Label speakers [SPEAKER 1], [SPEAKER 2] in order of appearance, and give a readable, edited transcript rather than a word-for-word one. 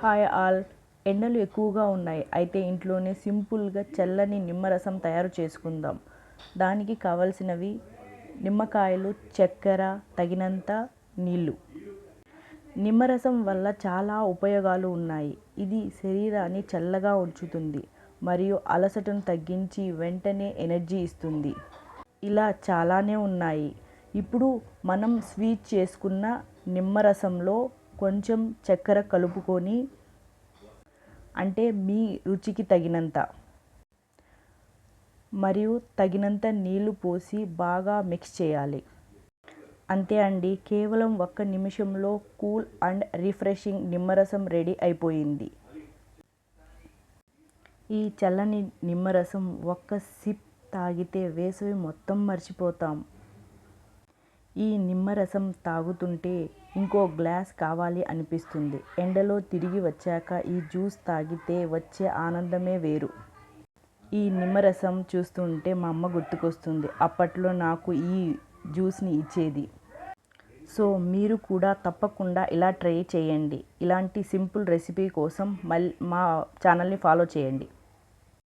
[SPEAKER 1] Hi all. ఎండలు ఎక్కువగా ఉన్నాయి. అయితే ఇంట్లోనే సింపుల్గా చల్లని నిమ్మరసం తయారు చేసుకుందాం. దానికి కావలసినవి నిమ్మకాయలు, చక్కెర, తగినంత నీళ్ళు. నిమ్మరసం వల్ల చాలా ఉపయోగాలు ఉన్నాయి. ఇది శరీరాన్ని చల్లగా ఉంచుతుంది మరియు అలసటను తగ్గించి వెంటనే ఎనర్జీ ఇస్తుంది. ఇలా చాలానే ఉన్నాయి. ఇప్పుడు మనం స్వీట్ చేసుకున్న నిమ్మరసంలో కొంచెం చక్కెర కలుపుకొని, అంటే మీ రుచికి తగినంత, మరియు తగినంత నీళ్లు పోసి బాగా మిక్స్ చేయాలి. అంతే అండి, కేవలం 1 నిమిషంలో కూల్ అండ్ రిఫ్రెషింగ్ నిమ్మరసం రెడీ అయిపోయింది. ఈ చల్లని నిమ్మరసం ఒక్క సిప్ తాగితే వేసవి మొత్తం మర్చిపోతాం. ఈ నిమ్మరసం తాగుతుంటే ఇంకో గ్లాస్ కావాలి అనిపిస్తుంది. ఎండలో తిరిగి వచ్చాక ఈ జ్యూస్ తాగితే వచ్చే ఆనందమే వేరు. ఈ నిమ్మరసం చూస్తుంటే మా అమ్మ గుర్తుకొస్తుంది. అప్పట్లో నాకు ఈ జ్యూస్ని ఇచ్చేది. సో మీరు కూడా తప్పకుండా ఇలా ట్రై చేయండి. ఇలాంటి సింపుల్ రెసిపీ కోసం మా ఛానల్ని ఫాలో చేయండి.